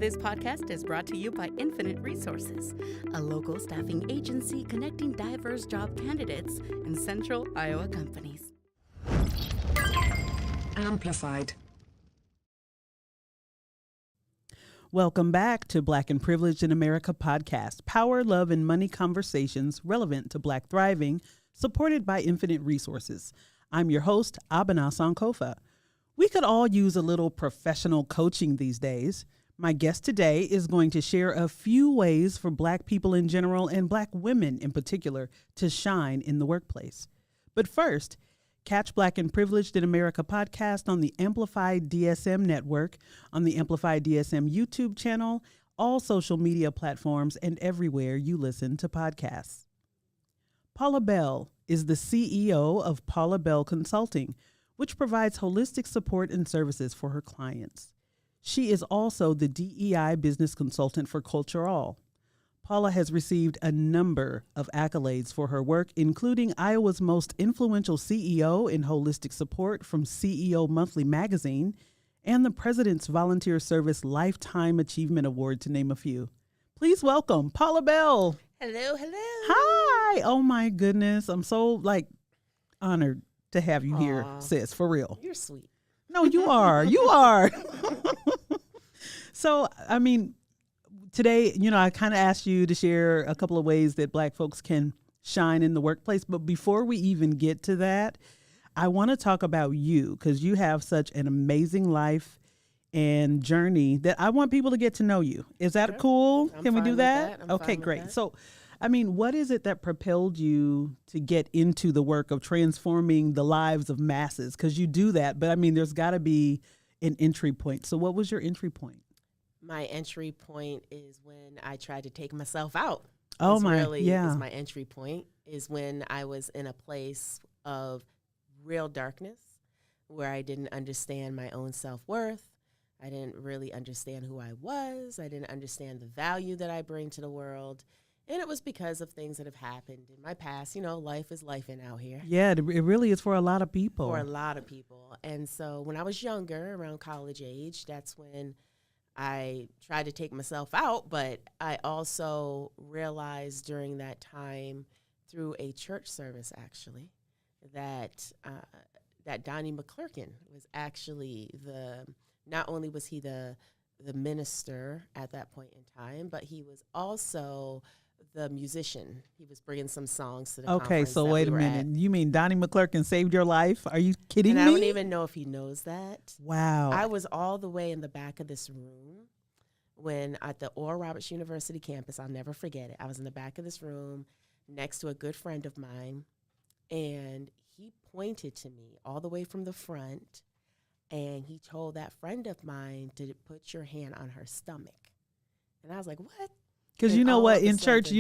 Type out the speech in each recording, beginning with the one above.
This podcast is brought to you by Infinite Resources, a local staffing agency connecting diverse job candidates in central Iowa companies. Amplified. Welcome back to Black and Privileged in America podcast, power, love, and money conversations relevant to Black thriving, supported by Infinite Resources. I'm your host, Abena Sankofa. We could all use a little professional coaching these days. My guest today is going to share a few ways for Black people in general and Black women in particular to shine in the workplace. But first, catch Black and Privileged in America podcast on the Amplified DSM network, on the Amplified DSM YouTube channel, all social media platforms, and everywhere you listen to podcasts. Paula Bell is the CEO of Paula Bell Consulting, which provides holistic support and services for her clients. She is also the DEI business consultant for Culture All. Paula has received a number of accolades for her work, including Iowa's most influential CEO in holistic support from CEO Monthly magazine and the President's Volunteer Service Lifetime Achievement Award, to name a few. Please welcome Paula Bell. Hello, hello. Hi. Oh my goodness. I'm so honored to have you here, sis, for real. You're sweet. No, you are. You are. So, today, I kind of asked you to share a couple of ways that Black folks can shine in the workplace. But before we even get to that, I want to talk about you because you have such an amazing life and journey that I want people to get to know you. Is that cool? Can we do that? Okay, great. So, what is it that propelled you to get into the work of transforming the lives of masses? Because you do that, but there's got to be an entry point. So what was your entry point? My entry point is when I tried to take myself out. Is my entry point is when I was in a place of real darkness where I didn't understand my own self-worth. I didn't really understand who I was. I didn't understand the value that I bring to the world. And it was because of things that have happened in my past. Life is life out here. Yeah, it really is for a lot of people. For a lot of people. And so when I was younger, around college age, that's when I tried to take myself out. But I also realized during that time, through a church service actually, that Donnie McClurkin was actually not only was he the minister at that point in time, but he was also the musician. He was bringing some songs to the conference. Okay, so wait a minute. You mean Donnie McClurkin saved your life? Are you kidding me? I don't even know if he knows that. Wow. I was all the way in the back of this room when at the Oral Roberts University campus. I'll never forget it. I was in the back of this room next to a good friend of mine, and he pointed to me all the way from the front, and he told that friend of mine to put your hand on her stomach. And I was like, what? Because you know what? In church,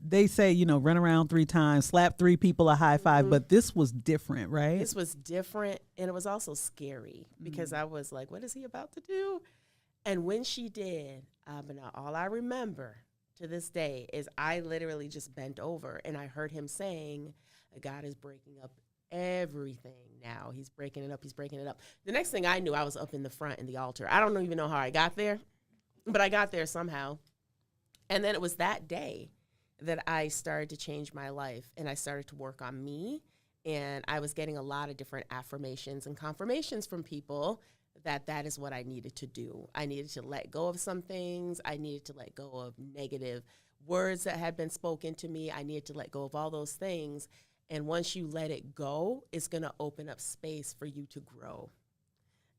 they say, run around 3 times, slap 3 people a high five. But this was different, right? This was different. And it was also scary because I was like, what is he about to do? And when she did, all I remember to this day is I literally just bent over and I heard him saying, God is breaking up everything now. He's breaking it up. He's breaking it up. The next thing I knew, I was up in the front in the altar. I don't even know how I got there, but I got there somehow. And then it was that day that I started to change my life, and I started to work on me, and I was getting a lot of different affirmations and confirmations from people that is what I needed to do. I needed to let go of some things. I needed to let go of negative words that had been spoken to me. I needed to let go of all those things. And once you let it go, it's going to open up space for you to grow.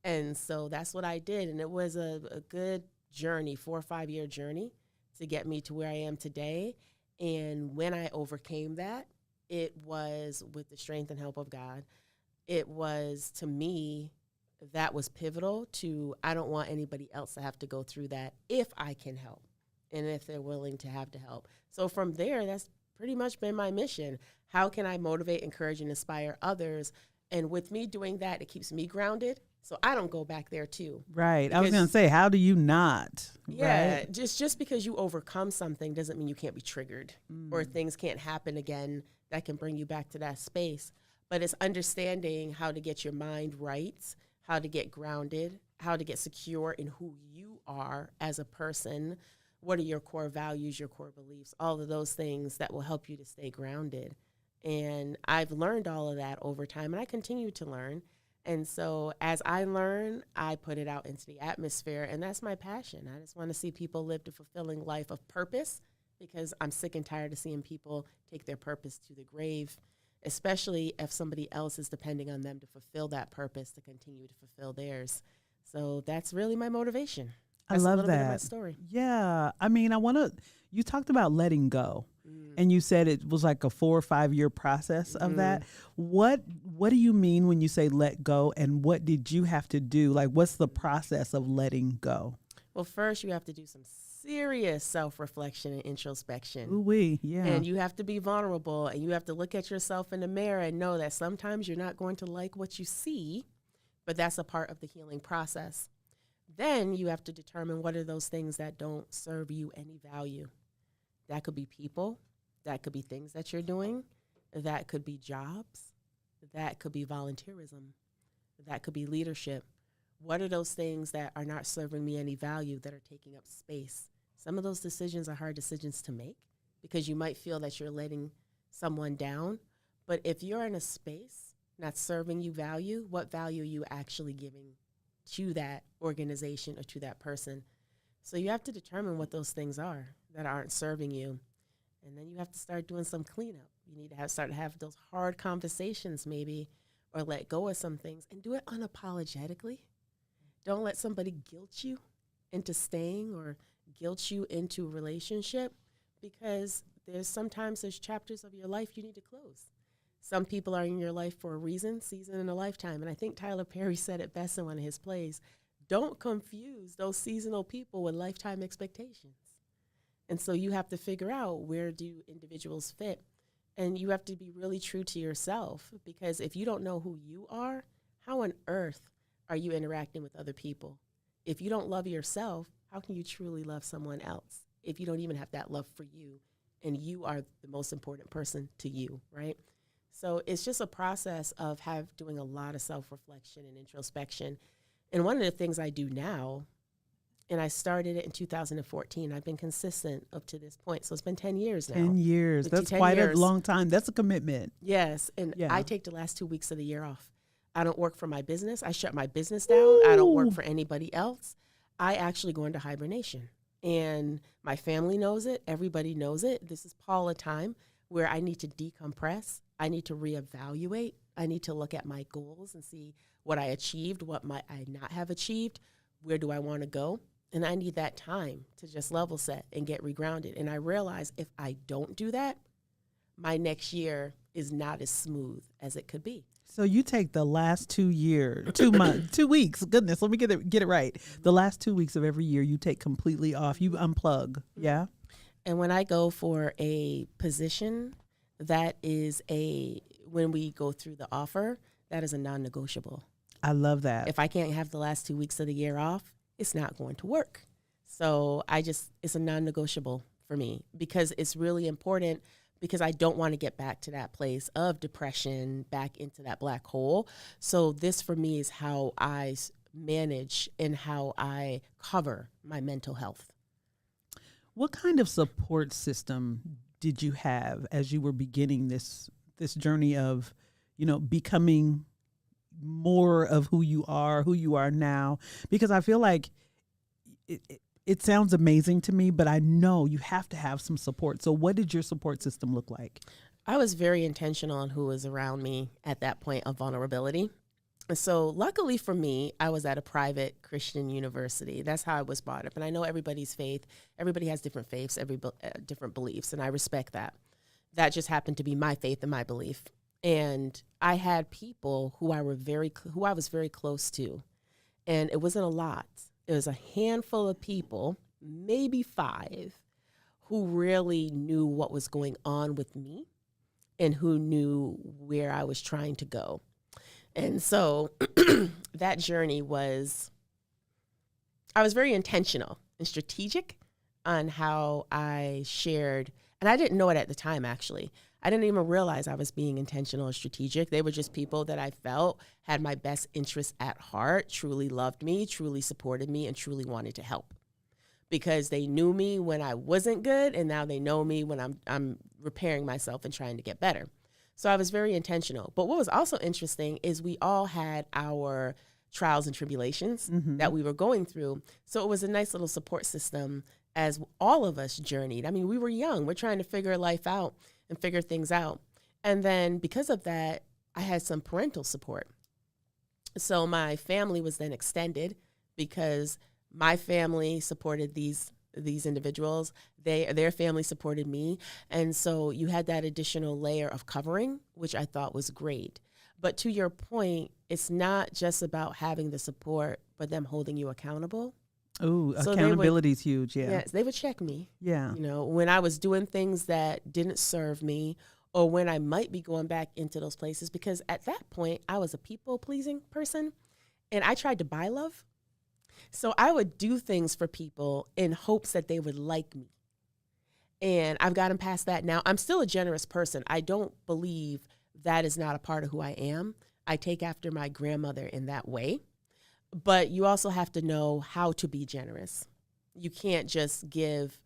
And so that's what I did. And it was a good journey, 4 or 5 year journey to get me to where I am today. And when I overcame that, it was with the strength and help of God. It was, to me, that was pivotal to, I don't want anybody else to have to go through that if I can help and if they're willing to have to help. So from there, that's pretty much been my mission. How can I motivate, encourage, and inspire others? And with me doing that, it keeps me grounded, so I don't go back there too. Right. I was going to say, how do you not? Yeah. Right? Just because you overcome something doesn't mean you can't be triggered or things can't happen again that can bring you back to that space. But it's understanding how to get your mind right, how to get grounded, how to get secure in who you are as a person. What are your core values, your core beliefs, all of those things that will help you to stay grounded. And I've learned all of that over time, and I continue to learn. And so as I learn, I put it out into the atmosphere, and that's my passion. I just want to see people live a fulfilling life of purpose, because I'm sick and tired of seeing people take their purpose to the grave, especially if somebody else is depending on them to fulfill that purpose, to continue to fulfill theirs. So that's really my motivation. I That's love a little that. bit of my story. Yeah. I mean, you talked about letting go. And you said it was like a 4 or 5 year process of that. What do you mean when you say let go, and what did you have to do? Like, what's the process of letting go? Well, first you have to do some serious self-reflection and introspection. Ooh-wee, yeah. And you have to be vulnerable, and you have to look at yourself in the mirror and know that sometimes you're not going to like what you see, but that's a part of the healing process. Then you have to determine what are those things that don't serve you any value. That could be people. That could be things that you're doing. That could be jobs. That could be volunteerism. That could be leadership. What are those things that are not serving me any value, that are taking up space? Some of those decisions are hard decisions to make, because you might feel that you're letting someone down. But if you're in a space not serving you value, what value are you actually giving to that organization or to that person? So you have to determine what those things are that aren't serving you. And then you have to start doing some cleanup. You need to start to have those hard conversations maybe, or let go of some things, and do it unapologetically. Don't let somebody guilt you into staying or guilt you into a relationship, because there's chapters of your life you need to close. Some people are in your life for a reason, season in a lifetime. And I think Tyler Perry said it best in one of his plays. Don't confuse those seasonal people with lifetime expectations. And so you have to figure out, where do individuals fit? And you have to be really true to yourself, because if you don't know who you are, how on earth are you interacting with other people? If you don't love yourself, how can you truly love someone else if you don't even have that love for you, and you are the most important person to you, right? So it's just a process of doing a lot of self-reflection and introspection. And one of the things I do now, and I started it in 2014. I've been consistent up to this point. So it's been 10 years now. 10 years. That's 10 quite years. a long time. That's a commitment. Yes. And Yeah. I take the last 2 weeks of the year off. I don't work for my business. I shut my business down. I don't work for anybody else. I actually go into hibernation. And my family knows it. Everybody knows it. This is Paula time, where I need to decompress. I need to reevaluate. I need to look at my goals and see what I achieved, what might I not have achieved, where do I want to go. And I need that time to just level set and get regrounded. And I realize if I don't do that, my next year is not as smooth as it could be. So you take the last 2 years, 2 months, 2 weeks. Goodness, let me get it right. The last 2 weeks of every year, you take completely off. You unplug. Yeah. And when I go for a position, that is when we go through the offer, that is a non-negotiable. I love that. If I can't have the last 2 weeks of the year off, it's not going to work. So it's a non-negotiable for me, because it's really important, because I don't want to get back to that place of depression, back into that black hole. So this for me is how I manage and how I cover my mental health. What kind of support system did you have as you were beginning this journey of, becoming more of who you are now? Because I feel like it sounds amazing to me, but I know you have to have some support. So what did your support system look like? I was very intentional on who was around me at that point of vulnerability. And so luckily for me, I was at a private Christian university. That's how I was brought up. And I know everybody's faith, everybody has different faiths, different beliefs, and I respect that. That just happened to be my faith and my belief. And I had people who I was very close to, and it wasn't a lot. It was a handful of people, maybe 5, who really knew what was going on with me and who knew where I was trying to go. And so that journey I was very intentional and strategic on how I shared, and I didn't know it at the time, actually. I didn't even realize I was being intentional or strategic. They were just people that I felt had my best interests at heart, truly loved me, truly supported me, and truly wanted to help. Because they knew me when I wasn't good, and now they know me when I'm repairing myself and trying to get better. So I was very intentional. But what was also interesting is we all had our trials and tribulations that we were going through. So it was a nice little support system as all of us journeyed. I mean, we were young. We're trying to figure life out and figure things out. And then because of that, I had some parental support. So my family was then extended because my family supported these individuals. Their family supported me. And so you had that additional layer of covering, which I thought was great. But to your point, it's not just about having the support, but them holding you accountable. Oh, so accountability is huge. Yeah. Yes, they would check me. Yeah. You know, when I was doing things that didn't serve me, or when I might be going back into those places, because at that point I was a people-pleasing person and I tried to buy love. So I would do things for people in hopes that they would like me. And I've gotten past that now. I'm still a generous person. I don't believe that is not a part of who I am. I take after my grandmother in that way. But you also have to know how to be generous. You can't just give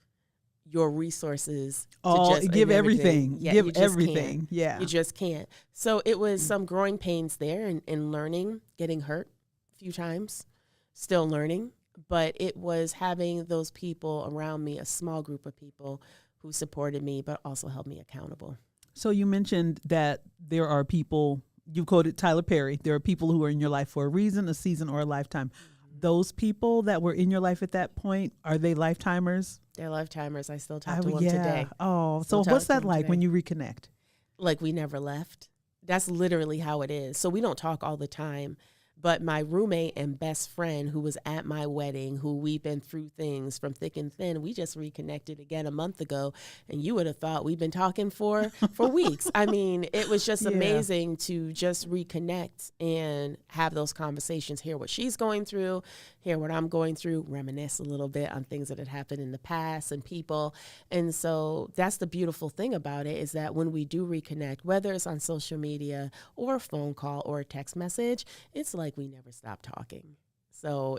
your resources to give everything. Yeah, give everything. Can't. Yeah. You just can't. So it was some growing pains there and learning, getting hurt a few times, still learning. But it was having those people around me, a small group of people who supported me, but also held me accountable. So you mentioned that there are people, you quoted Tyler Perry, there are people who are in your life for a reason, a season, or a lifetime. Those people that were in your life at that point, are they lifetimers? They're lifetimers. I still talk to them today. Oh, so what's that like when you reconnect? Like we never left. That's literally how it is. So we don't talk all the time. But my roommate and best friend who was at my wedding, who we've been through things from thick and thin, we just reconnected again a month ago. And you would have thought we've been talking for weeks. I mean, it was just amazing to just reconnect and have those conversations, hear what she's going through, hear what I'm going through, reminisce a little bit on things that had happened in the past and people. And so that's the beautiful thing about it, is that when we do reconnect, whether it's on social media or a phone call or a text message, it's like we never stopped talking. So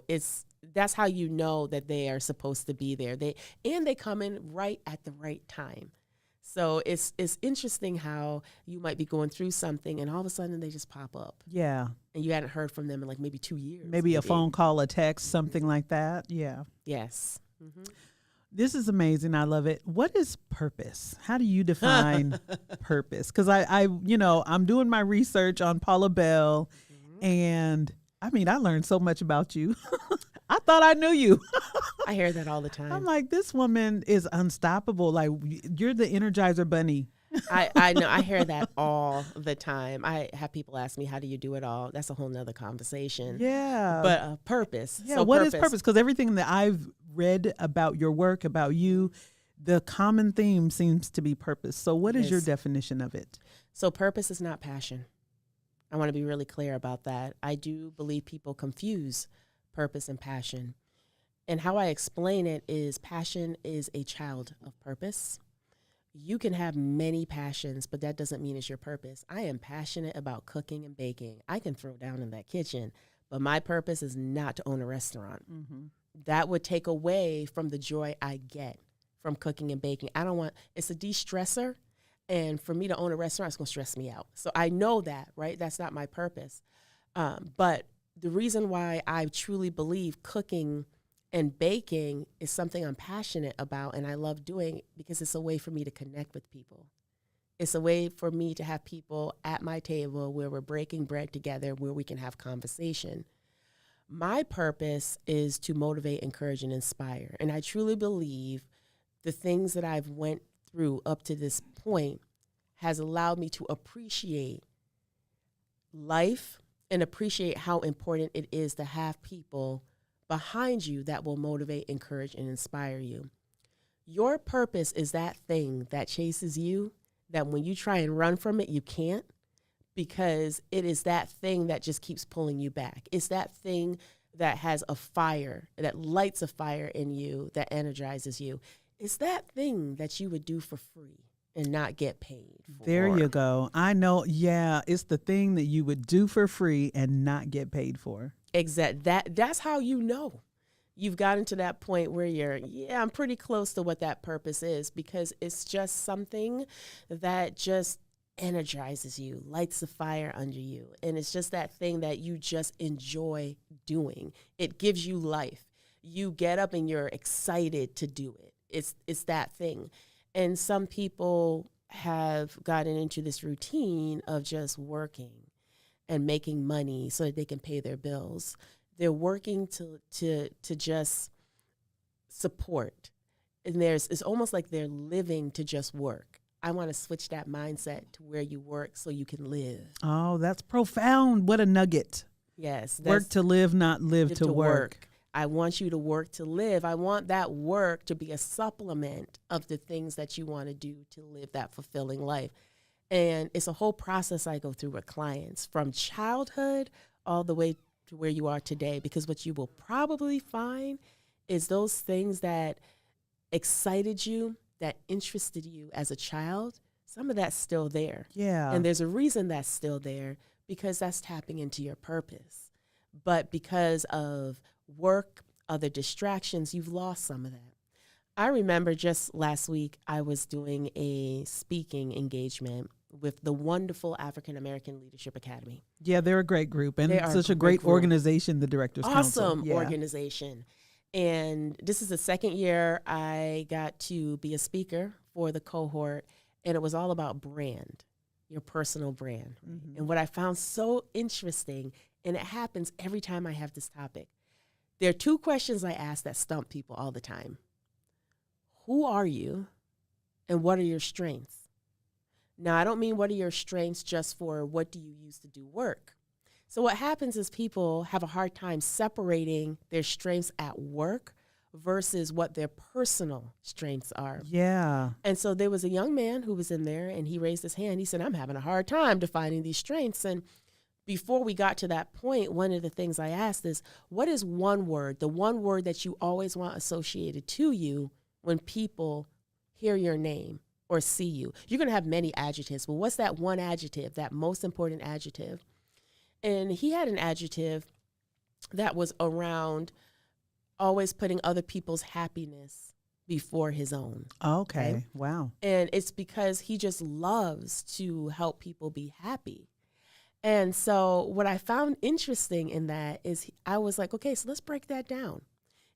that's how you know that they are supposed to be there. They come in right at the right time. So it's interesting how you might be going through something and all of a sudden they just pop up. Yeah. And you hadn't heard from them in like maybe 2 years. Maybe a phone call, a text, something like that. Yeah. Yes. Mm-hmm. This is amazing. I love it. What is purpose? How do you define purpose? Because I'm doing my research on Paula Bell, and I mean, I learned so much about you. I thought I knew you. I hear that all the time. I'm like, this woman is unstoppable. Like, you're the Energizer Bunny. I know. I hear that all the time. I have people ask me, how do you do it all? That's a whole nother conversation. Yeah. But purpose. Yeah. So what is purpose? Because everything that I've read about your work, about you, the common theme seems to be purpose. So what is your definition of it? So purpose is not passion. I want to be really clear about that. I do believe people confuse purpose and passion. And how I explain it is passion is a child of purpose. You can have many passions, but that doesn't mean it's your purpose. I am passionate about cooking and baking. I can throw down in that kitchen, but my purpose is not to own a restaurant. Mm-hmm. That would take away from the joy I get from cooking and baking. It's a de-stressor. And for me to own a restaurant, it's going to stress me out. So I know that, right? That's not my purpose. But the reason why I truly believe cooking and baking is something I'm passionate about and I love doing, because it's a way for me to connect with people. It's a way for me to have people at my table where we're breaking bread together, where we can have conversation. My purpose is to motivate, encourage, and inspire. And I truly believe the things that I've went through up to this point has allowed me to appreciate life and appreciate how important it is to have people behind you that will motivate, encourage, and inspire you. Your purpose is that thing that chases you, that when you try and run from it, you can't, because it is that thing that just keeps pulling you back. It's that thing that has a fire, that lights a fire in you, that energizes you. It's that thing that you would do for free and not get paid for. There you go. I know. Yeah, it's the thing that you would do for free and not get paid for. That's how you know you've gotten to that point where I'm pretty close to what that purpose is, because it's just something that just energizes you, lights the fire under you. And it's just that thing that you just enjoy doing. It gives you life. You get up and you're excited to do it. It's that thing. And some people have gotten into this routine of just working and making money so that they can pay their bills. They're working to just support. And it's almost like they're living to just work. I want to switch that mindset to where you work so you can live. Oh, that's profound. What a nugget. Yes. Work to live, not live to work. I want you to work to live. I want that work to be a supplement of the things that you want to do to live that fulfilling life. And it's a whole process I go through with clients, from childhood all the way to where you are today, because what you will probably find is those things that excited you, that interested you as a child, some of that's still there. Yeah. And there's a reason that's still there, because that's tapping into your purpose. But because of work, other distractions, you've lost some of that. I remember just last week, I was doing a speaking engagement with the wonderful African American Leadership Academy. Yeah, they're a great group, and such a great group. Organization, the Directors Council. Awesome organization. And this is the second year I got to be a speaker for the cohort, and it was all about brand, your personal brand. Mm-hmm. And what I found so interesting, and it happens every time I have this topic, there are two questions I ask that stump people all the time. Who are you, and what are your strengths? Now, I don't mean what are your strengths just for what do you use to do work. So what happens is people have a hard time separating their strengths at work versus what their personal strengths are. Yeah. And so there was a young man who was in there, and he raised his hand. He said, I'm having a hard time defining these strengths. And before we got to that point, one of the things I asked is, what is one word, the one word that you always want associated to you when people hear your name or see you? You're going to have many adjectives, but what's that one adjective, that most important adjective? And he had an adjective that was around always putting other people's happiness before his own. Okay. Wow. And it's because he just loves to help people be happy. And so what I found interesting in that is I was like, okay, so let's break that down.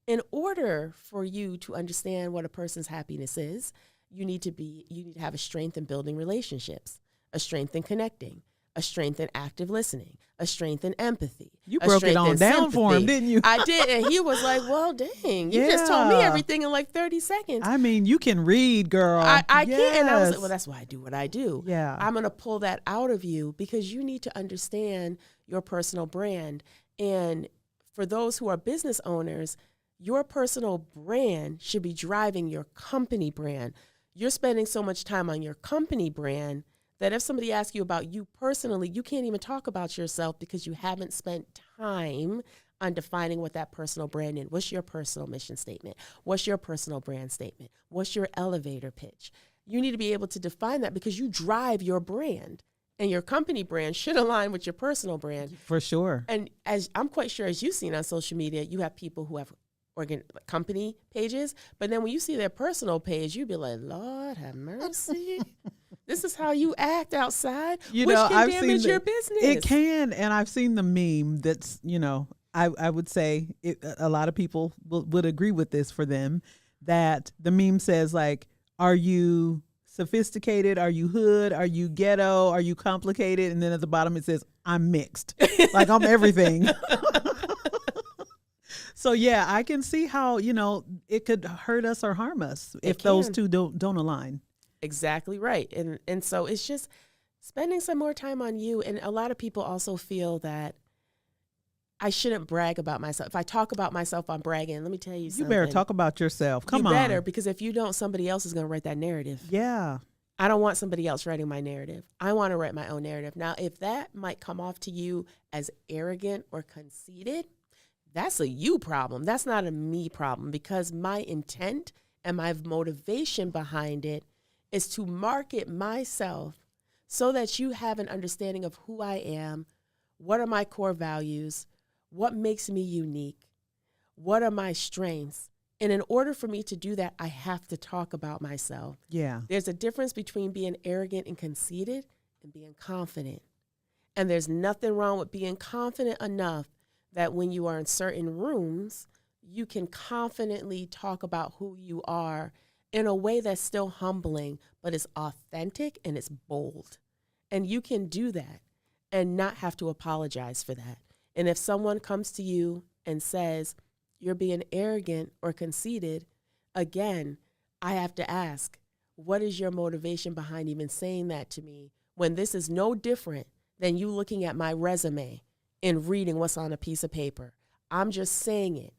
In order for you to understand what a person's happiness is, you need to have a strength in building relationships, a strength in connecting, a strength in active listening, a strength in empathy. You broke it on down for him, didn't you? I did. And he was like, well, dang, you just told me everything in like 30 seconds. I mean, you can read, girl. I can't. And I was like, well, that's why I do what I do. Yeah. I'm going to pull that out of you because you need to understand your personal brand. And for those who are business owners, your personal brand should be driving your company brand. You're spending so much time on your company brand that if somebody asks you about you personally, you can't even talk about yourself because you haven't spent time on defining what that personal brand is. What's your personal mission statement? What's your personal brand statement? What's your elevator pitch? You need to be able to define that because you drive your brand, and your company brand should align with your personal brand. For sure. And as I'm quite sure, as you've seen on social media, you have people who have company pages, but then when you see their personal page, you be like, Lord have mercy. This is how you act outside, which can damage your business. It can, and I've seen the meme that's, I would say a lot of people would agree with this for them, that the meme says, like, are you sophisticated? Are you hood? Are you ghetto? Are you complicated? And then at the bottom it says, I'm mixed. Like, I'm everything. So, yeah, I can see how, it could hurt us or harm us if those two don't align. Exactly right. And so it's just spending some more time on you. And a lot of people also feel that I shouldn't brag about myself. If I talk about myself, I'm bragging. Let me tell you something. You better talk about yourself. Come on. You better, because if you don't, somebody else is going to write that narrative. Yeah. I don't want somebody else writing my narrative. I want to write my own narrative. Now, if that might come off to you as arrogant or conceited, that's a you problem. That's not a me problem, because my intent and my motivation behind it is to market myself so that you have an understanding of who I am, what are my core values, what makes me unique, what are my strengths. And in order for me to do that, I have to talk about myself. Yeah. There's a difference between being arrogant and conceited and being confident. And there's nothing wrong with being confident enough that when you are in certain rooms, you can confidently talk about who you are in a way that's still humbling, but it's authentic and it's bold. And you can do that and not have to apologize for that. And if someone comes to you and says, you're being arrogant or conceited, again, I have to ask, what is your motivation behind even saying that to me when this is no different than you looking at my resume and reading what's on a piece of paper? I'm just saying it.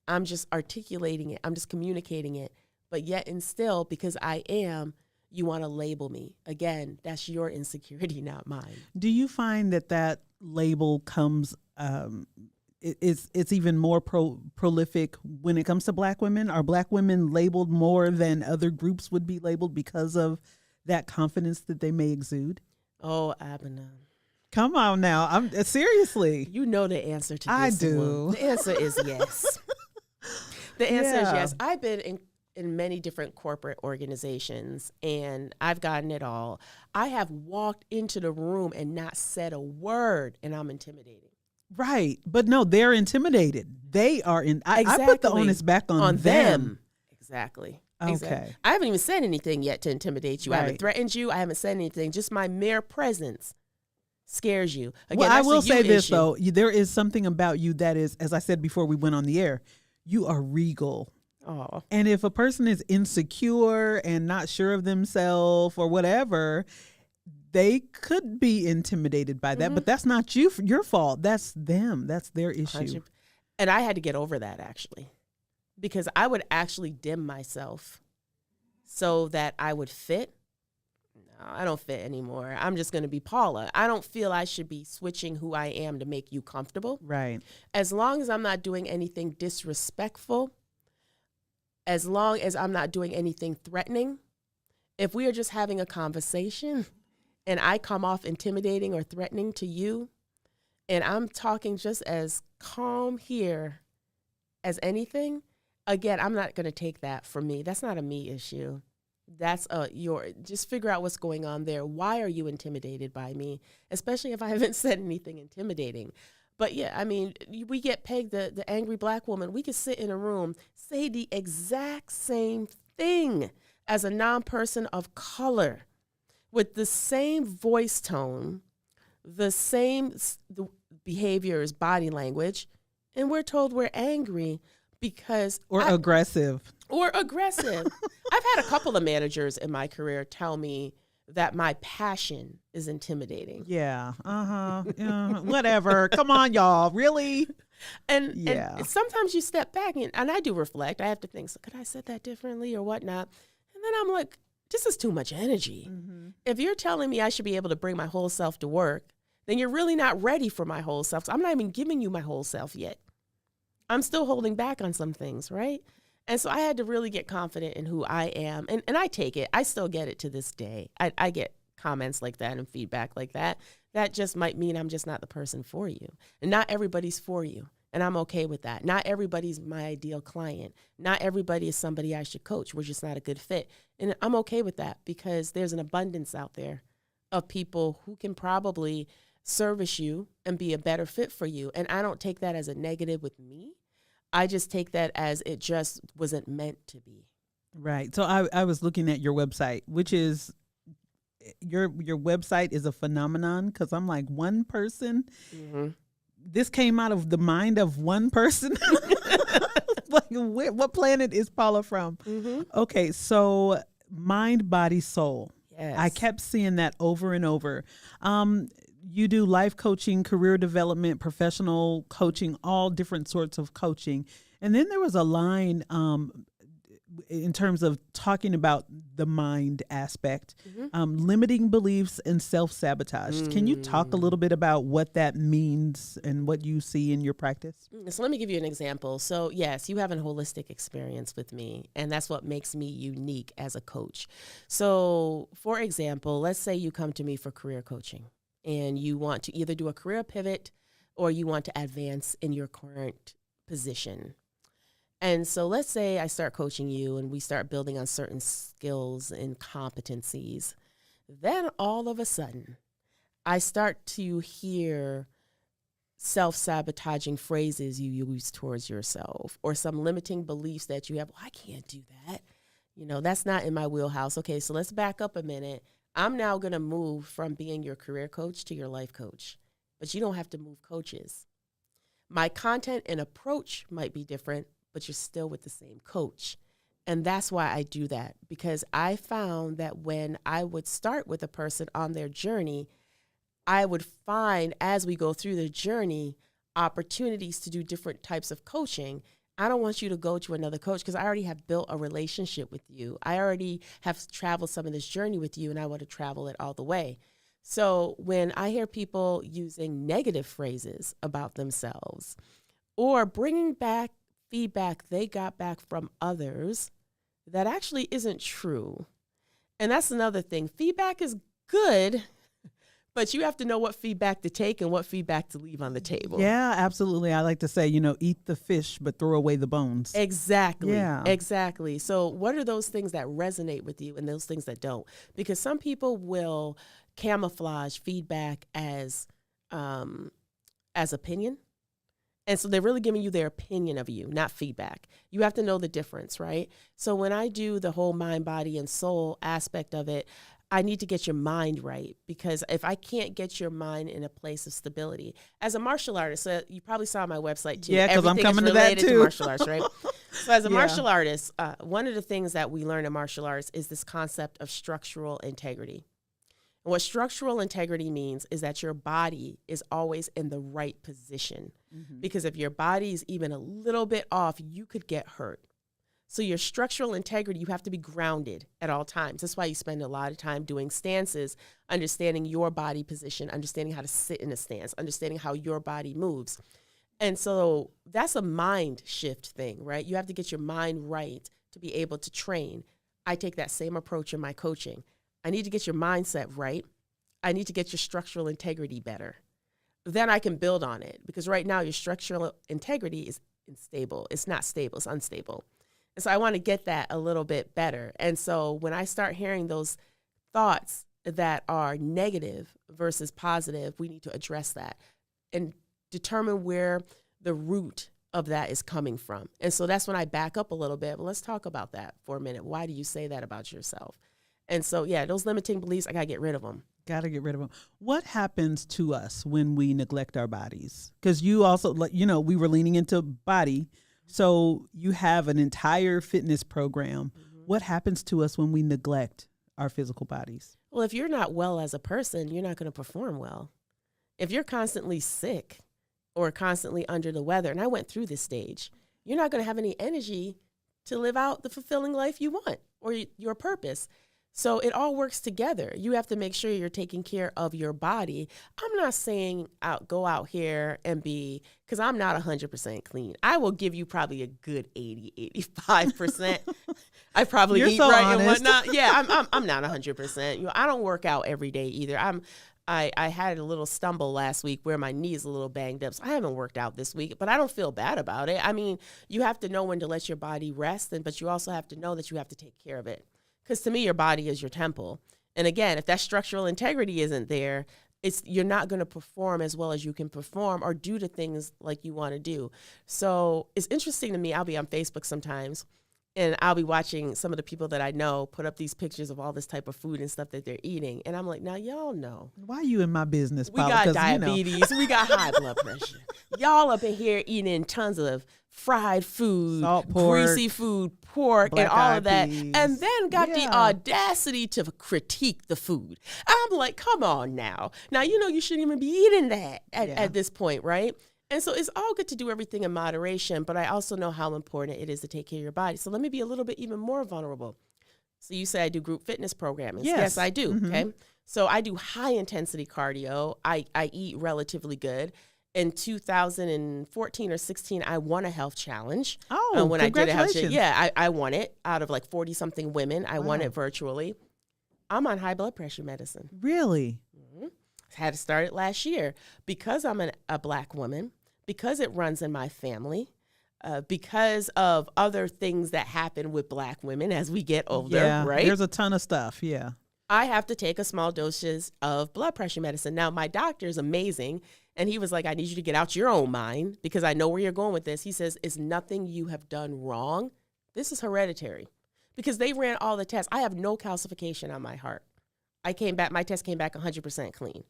I'm just articulating it. I'm just communicating it. But yet and still, because I am, you want to label me. Again, that's your insecurity, not mine. Do you find that label comes, it's even more prolific when it comes to Black women? Are Black women labeled more than other groups would be labeled because of that confidence that they may exude? Oh, Abena. Come on now. I'm seriously. You know the answer to this. I do. One. The answer is yes. The answer is yes. I've been in many different corporate organizations, and I've gotten it all. I have walked into the room and not said a word, and I'm intimidating. Right. But no, they're intimidated. They are in. I put the onus back on them. Exactly. Okay. Exactly. I haven't even said anything yet to intimidate you. Right. I haven't threatened you. I haven't said anything. Just my mere presence scares you. Again, well, I will say this, issue. though. There is something about you that is, as I said before we went on the air, you are regal. Oh. And if a person is insecure and not sure of themselves or whatever, they could be intimidated by that. Mm-hmm. But that's not your fault. That's them. That's their issue. 100%. And I had to get over that, actually, because I would actually dim myself so that I would fit. No, I don't fit anymore. I'm just going to be Paula. I don't feel I should be switching who I am to make you comfortable. Right. As long as I'm not doing anything disrespectful, as long as I'm not doing anything threatening, if we are just having a conversation and I come off intimidating or threatening to you, and I'm talking just as calm here as anything, again, I'm not going to take that from me. That's not a me issue. That's just figure out what's going on there. Why are you intimidated by me? Especially if I haven't said anything intimidating. But yeah, I mean, we get pegged the angry Black woman. We could sit in a room, say the exact same thing as a non-person of color with the same voice tone, the same behaviors, body language, and we're told we're angry because aggressive. I've had a couple of managers in my career tell me that my passion is intimidating. Yeah. Whatever. Come on, y'all. Really? And sometimes you step back and I do reflect. I have to think, so could I have said that differently or whatnot? And then I'm like, this is too much energy. Mm-hmm. If you're telling me I should be able to bring my whole self to work, then you're really not ready for my whole self. So I'm not even giving you my whole self yet. I'm still holding back on some things, right? And so I had to really get confident in who I am. And I take it. I still get it to this day. I get comments like that and feedback like that. That just might mean I'm just not the person for you. And not everybody's for you. And I'm okay with that. Not everybody's my ideal client. Not everybody is somebody I should coach. We're just not a good fit. And I'm okay with that because there's an abundance out there of people who can probably service you and be a better fit for you. And I don't take that as a negative with me. I just take that as it just wasn't meant to be. Right. So I was looking at your website, which is your website is a phenomenon because I'm like one person. Mm-hmm. This came out of the mind of one person. Like, what planet is Paula from? Mm-hmm. Okay. So mind, body, soul. Yes. I kept seeing that over and over. You do life coaching, career development, professional coaching, all different sorts of coaching. And then there was a line in terms of talking about the mind aspect, limiting beliefs and self-sabotage. Can you talk a little bit about what that means and what you see in your practice? So let me give you an example. So yes, you have a holistic experience with me, and that's what makes me unique as a coach. So for example, let's say you come to me for career coaching and you want to either do a career pivot or you want to advance in your current position. And so let's say I start coaching you and we start building on certain skills and competencies. Then all of a sudden, I start to hear self-sabotaging phrases you use towards yourself or some limiting beliefs that you have. Well, I can't do that. That's not in my wheelhouse. Okay, so let's back up a minute. I'm now going to move from being your career coach to your life coach. But you don't have to move coaches. My content and approach might be different, but you're still with the same coach. And that's why I do that, because I found that when I would start with a person on their journey, I would find as we go through the journey opportunities to do different types of coaching. I don't want you to go to another coach because I already have built a relationship with you. I already have traveled some of this journey with you, and I want to travel it all the way. So when I hear people using negative phrases about themselves or bringing back feedback they got back from others that actually isn't true. And that's another thing. Feedback is good, but you have to know what feedback to take and what feedback to leave on the table. Yeah, absolutely. I like to say, eat the fish, but throw away the bones. Exactly. Yeah. Exactly. So what are those things that resonate with you and those things that don't? Because some people will camouflage feedback as opinion. And so they're really giving you their opinion of you, not feedback. You have to know the difference, right? So when I do the whole mind, body, and soul aspect of it, I need to get your mind right, because if I can't get your mind in a place of stability, as a martial artist, so you probably saw my website too. Yeah, because I'm coming to that too. To martial arts, right? So as a martial artist, one of the things that we learn in martial arts is this concept of structural integrity. And what structural integrity means is that your body is always in the right position. Mm-hmm. Because if your body is even a little bit off, you could get hurt. So your structural integrity, you have to be grounded at all times. That's why you spend a lot of time doing stances, understanding your body position, understanding how to sit in a stance, understanding how your body moves. And so that's a mind shift thing, right? You have to get your mind right to be able to train. I take that same approach in my coaching. I need to get your mindset right. I need to get your structural integrity better. Then I can build on it, because right now your structural integrity is unstable. It's not stable, it's unstable. And so I want to get that a little bit better. And so when I start hearing those thoughts that are negative versus positive, we need to address that and determine where the root of that is coming from. And so that's when I back up a little bit. Well, let's talk about that for a minute. Why do you say that about yourself? And so, those limiting beliefs, I got to get rid of them. Got to get rid of them. What happens to us when we neglect our bodies? Because you also, we were leaning into body. So you have an entire fitness program. Mm-hmm. What happens to us when we neglect our physical bodies? Well, if you're not well as a person, you're not going to perform well. If you're constantly sick or constantly under the weather, and I went through this stage, you're not going to have any energy to live out the fulfilling life you want or your purpose. So it all works together. You have to make sure you're taking care of your body. I'm not saying go out here and because I'm not 100% clean. I will give you probably a good 80, 85%. I probably You're eat so right honest. and whatnot. Yeah, I'm not 100%. I don't work out every day either. I had a little stumble last week where my knee is a little banged up. So I haven't worked out this week, but I don't feel bad about it. I mean, you have to know when to let your body rest, but you also have to know that you have to take care of it. Because to me, your body is your temple. And again, if that structural integrity isn't there, you're not going to perform as well as you can perform or do the things like you want to do. So it's interesting to me. I'll be on Facebook sometimes, and I'll be watching some of the people that I know put up these pictures of all this type of food and stuff that they're eating. And I'm like, now y'all know. Why are you in my business, Paula? We got diabetes. We got high blood pressure. Y'all up in here eating tons of fried food, salt pork, greasy food, pork, and all of that. Peas. And then got the audacity to critique the food. I'm like, come on now. Now, you shouldn't even be eating that at this point, right? And so it's all good to do everything in moderation, but I also know how important it is to take care of your body. So let me be a little bit even more vulnerable. So you say I do group fitness programming. Yes, I do. Mm-hmm. Okay. So I do high intensity cardio. I eat relatively good. In 2014 or 16, I won a health challenge. Oh, when I did a health congratulations. challenge. Yeah, I won it out of like 40 something women. I won Wow. it virtually. I'm on high blood pressure medicine. Really? Mm-hmm. Had started last year because I'm a Black woman, because it runs in my family, because of other things that happen with Black women as we get older, right? There's a ton of stuff. Yeah. I have to take a small doses of blood pressure medicine. Now, my doctor is amazing. And he was like, I need you to get out your own mind because I know where you're going with this. He says, it's nothing you have done wrong. This is hereditary because they ran all the tests. I have no calcification on my heart. My test came back 100% clean.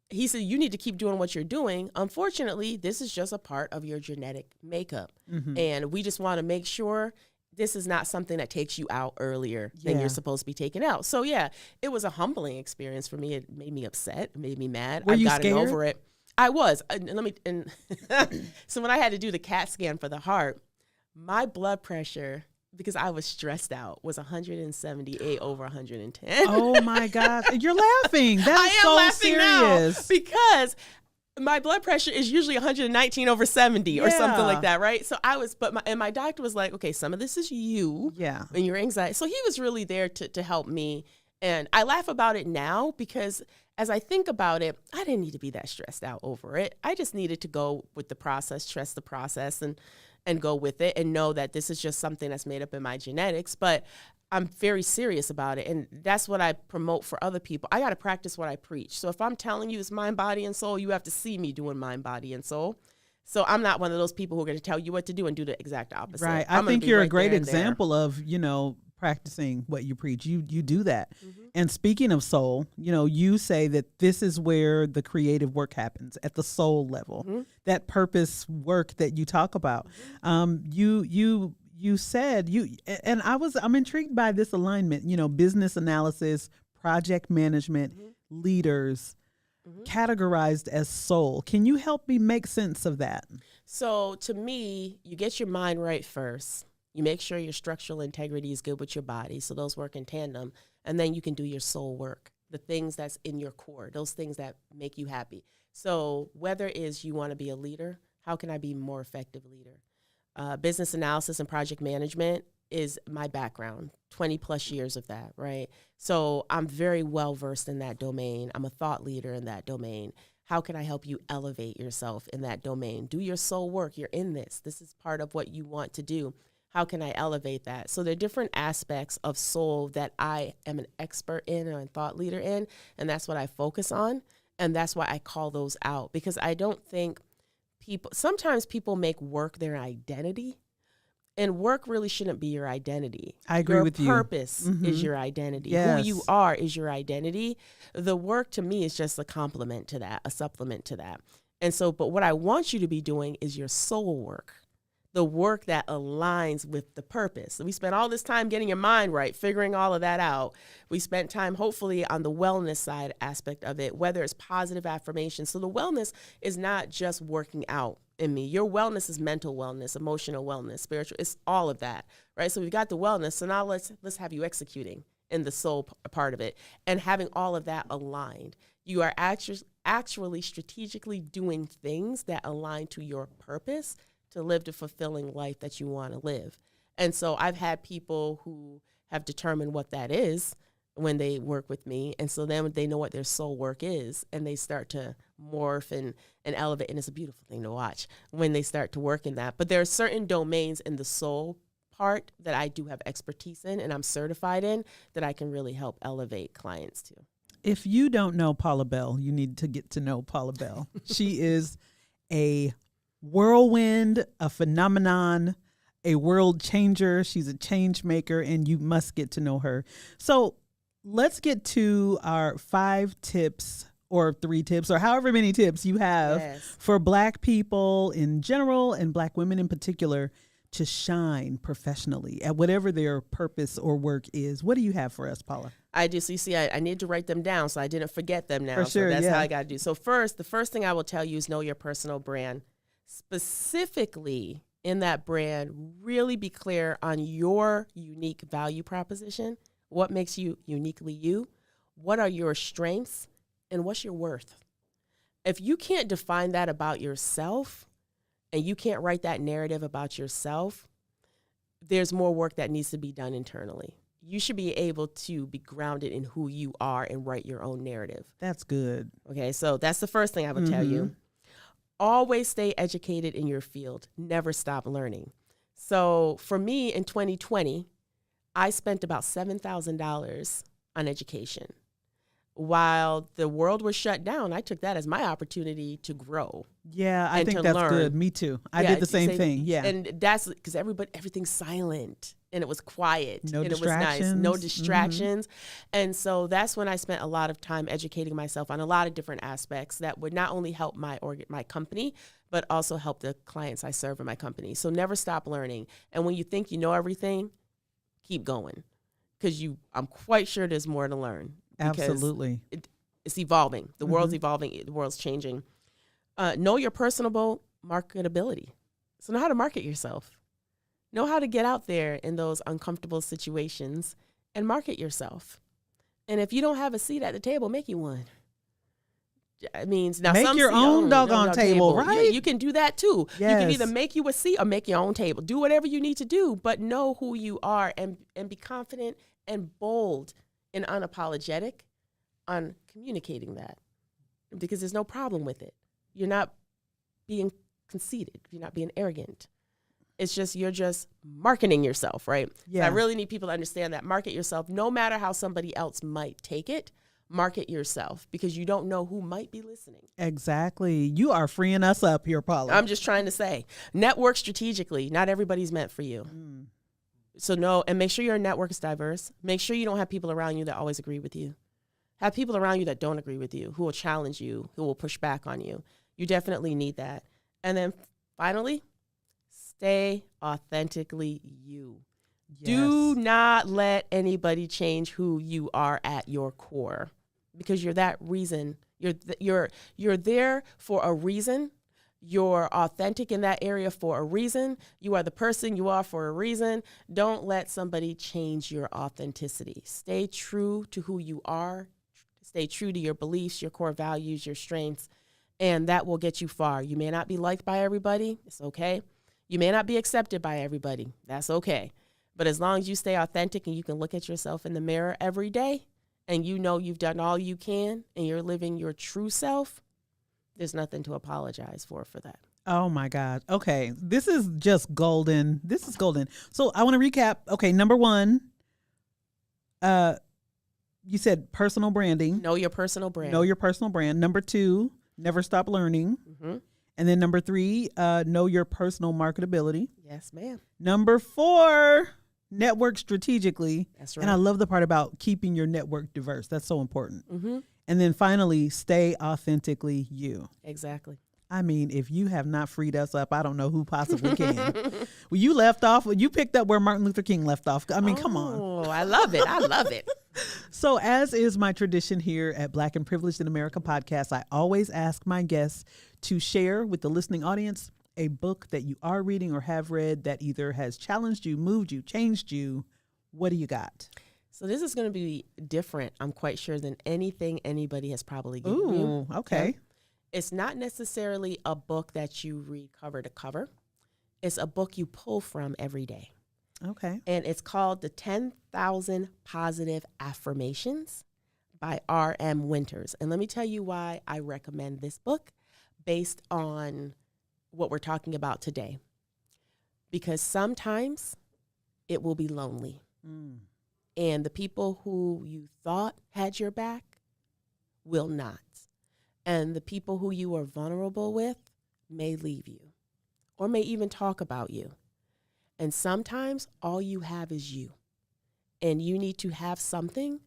He said, you need to keep doing what you're doing. Unfortunately, this is just a part of your genetic makeup. Mm-hmm. And we just want to make sure this is not something that takes you out earlier than you're supposed to be taken out. So yeah, it was a humbling experience for me. It made me upset. It made me mad. Were I've you gotten scared? over it. I was. So when I had to do the CAT scan for the heart, my blood pressure, because I was stressed out, was 178 over 110. Oh my God. You're laughing. That's I am so laughing serious. now because my blood pressure is usually 119 over 70 or something like that, right? So I was, my doctor was like, okay, some of this is you and your anxiety. So he was really there to help me. And I laugh about it now because as I think about it, I didn't need to be that stressed out over it. I just needed to go with the process, trust the process and go with it and know that this is just something that's made up in my genetics. But I'm very serious about it. And that's what I promote for other people. I got to practice what I preach. So if I'm telling you it's mind, body, and soul, you have to see me doing mind, body, and soul. So I'm not one of those people who are going to tell you what to do and do the exact opposite. Right. I think you're a great example of, practicing what you preach. You do that. Mm-hmm. And speaking of soul, you say that this is where the creative work happens at the soul level, mm-hmm. that purpose work that you talk about. Mm-hmm. You said and I'm intrigued by this alignment, business analysis, project management, mm-hmm. leaders, mm-hmm. categorized as soul. Can you help me make sense of that? So to me, you get your mind right first. You make sure your structural integrity is good with your body. So those work in tandem. And then you can do your soul work, the things that's in your core, those things that make you happy. So whether it is you want to be a leader, how can I be a more effective leader? Business analysis and project management is my background, 20 plus years of that, right? So I'm very well versed in that domain. I'm a thought leader in that domain. How can I help you elevate yourself in that domain? Do your soul work. You're in this. This is part of what you want to do. How can I elevate that? So there are different aspects of soul that I am an expert in and a thought leader in, and that's what I focus on, and that's why I call those out, because I don't think sometimes people make work their identity, and work really shouldn't be your identity. I agree with you. Your purpose mm-hmm. is your identity. Yes. Who you are is your identity. The work to me is just a complement to that, a supplement to that. And so, but what I want you to be doing is your soul work. The work that aligns with the purpose. So we spent all this time getting your mind right, figuring all of that out. We spent time, hopefully, on the wellness side aspect of it, whether it's positive affirmation. So the wellness is not just working out in me. Your wellness is mental wellness, emotional wellness, spiritual. It's all of that, right? So we've got the wellness. So now let's have you executing in the soul part of it and having all of that aligned. You are actually strategically doing things that align to your purpose to live the fulfilling life that you want to live. And so I've had people who have determined what that is when they work with me. And so then they know what their soul work is, and they start to morph and elevate. And it's a beautiful thing to watch when they start to work in that. But there are certain domains in the soul part that I do have expertise in and I'm certified in that I can really help elevate clients to. If you don't know Paula Bell, you need to get to know Paula Bell. She is a whirlwind, a phenomenon, a world changer. She's a change maker, and you must get to know her. So let's get to our 5 tips or 3 tips or however many tips you have for Black people in general and Black women in particular to shine professionally at whatever their purpose or work is. What do you have for us, Paula? I do. So you see, I need to write them down so I didn't forget them now. For sure, so that's how I got to do. So the first thing I will tell you is know your personal brand. Specifically in that brand, really be clear on your unique value proposition. What makes you uniquely you? What are your strengths? And what's your worth? If you can't define that about yourself and you can't write that narrative about yourself, there's more work that needs to be done internally. You should be able to be grounded in who you are and write your own narrative. That's good. Okay, so that's the first thing I would tell you. Always stay educated in your field. Never stop learning. So for me in 2020, I spent about $7,000 on education. While the world was shut down, I took that as my opportunity to grow. Yeah, I think that's good. Me too. I did the same thing. Yeah. And that's because everything's silent and it was quiet. No and distractions. It was nice. No distractions. And so that's when I spent a lot of time educating myself on a lot of different aspects that would not only help my company, but also help the clients I serve in my company. So never stop learning. And when you think you know everything, keep going. Because I'm quite sure there's more to learn. Absolutely. It's evolving. The world's evolving. The world's changing. Know your personable marketability. So know how to market yourself. Know how to get out there in those uncomfortable situations and market yourself. And if you don't have a seat at the table, make you one. It means now make your own doggone table, right? Yeah, you can do that too. Yes. You can either make you a seat or make your own table. Do whatever you need to do, but know who you are and be confident and bold and unapologetic on communicating that, because there's no problem with it. You're not being conceited. You're not being arrogant. It's just you're just marketing yourself, right? Yeah. So I really need people to understand that. Market yourself, no matter how somebody else might take it. Market yourself, because you don't know who might be listening. Exactly. You are freeing us up here, Paula. I'm just trying to say, network strategically. Not everybody's meant for you. So no, and make sure your network is diverse. Make sure you don't have people around you that always agree with you. Have people around you that don't agree with you, who will challenge you, who will push back on you. You definitely need that. And then finally, stay authentically you. Yes. Do not let anybody change who you are at your core, because you're that reason. You're there for a reason. You're authentic in that area for a reason. You are the person you are for a reason. Don't let somebody change your authenticity. Stay true to who you are. Stay true to your beliefs, your core values, your strengths, and that will get you far. You may not be liked by everybody. It's okay. You may not be accepted by everybody. That's okay. But as long as you stay authentic and you can look at yourself in the mirror every day and you know you've done all you can and you're living your true self, there's nothing to apologize for that. Oh, my God. Okay. This is just golden. This is golden. So I want to recap. Okay. Number one, you said personal branding. Know your personal brand. Know your personal brand. Number two, never stop learning. And then number three, know your personal marketability. Yes, ma'am. Number four, network strategically. That's right. And I love the part about keeping your network diverse. That's so important. And then finally, stay authentically you. Exactly. I mean, if you have not freed us up, I don't know who possibly can. Well, you left off, you picked up where Martin Luther King left off. I mean, come on. Oh, I love it. I love it. So as is my tradition here at Black and Privileged in America podcast, I always ask my guests to share with the listening audience a book that you are reading or have read that either has challenged you, moved you, changed you. What do you got? So this is going to be different, I'm quite sure, than anything anybody has probably given you. Ooh, okay. It's not necessarily a book that you read cover to cover. It's a book you pull from every day. Okay. And it's called The 10,000 Positive Affirmations by R.M. Winters. And let me tell you why I recommend this book based on what we're talking about today. Because sometimes it will be lonely. And the people who you thought had your back will not. And the people who you are vulnerable with may leave you or may even talk about you. And sometimes all you have is you. And you need to have something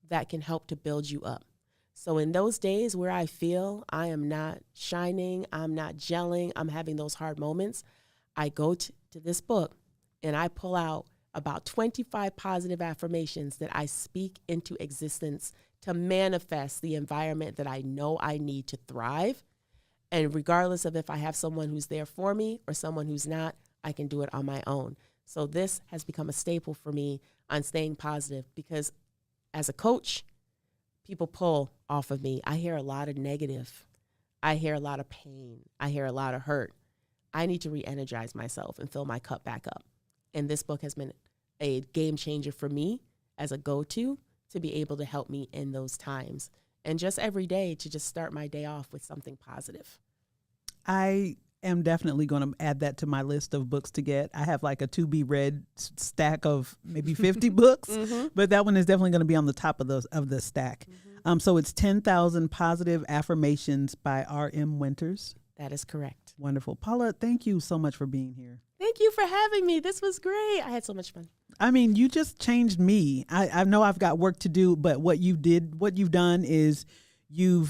that can help to build you up. So in those days where I feel I am not shining, I'm not gelling, I'm having those hard moments, I go to this book and I pull out about 25 positive affirmations that I speak into existence to manifest the environment that I know I need to thrive. And regardless of if I have someone who's there for me or someone who's not, I can do it on my own. So this has become a staple for me on staying positive, because as a coach, people pull off of me. I hear a lot of negative. I hear a lot of pain. I hear a lot of hurt. I need to re-energize myself and fill my cup back up. And this book has been a game changer for me as a go-to to be able to help me in those times. And just every day to just start my day off with something positive. I am definitely going to add that to my list of books to get. I have like a to be read stack of maybe 50 books, but that one is definitely going to be on the top of the stack. So it's 10,000 Positive Affirmations by R.M. Winters. That is correct. Wonderful. Paula, thank you so much for being here. Thank you for having me. This was great. I had so much fun. I mean, you just changed me. I know I've got work to do, but what you've done is you're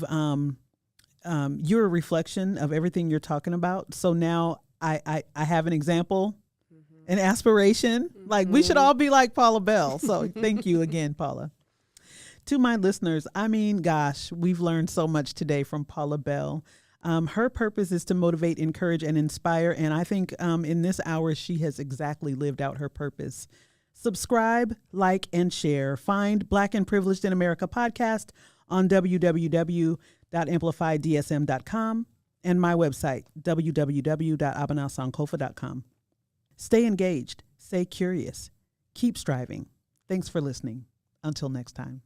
a reflection of everything you're talking about. So now I have an example, an aspiration. Like we should all be like Paula Bell. So thank you again, Paula. To my listeners, I mean, gosh, we've learned so much today from Paula Bell. Her purpose is to motivate, encourage, and inspire. And I think in this hour, she has exactly lived out her purpose. Subscribe, like, and share. Find Black and Privileged in America podcast on www.amplifydsm.com and my website, www.abenasankofa.com. Stay engaged. Stay curious. Keep striving. Thanks for listening. Until next time.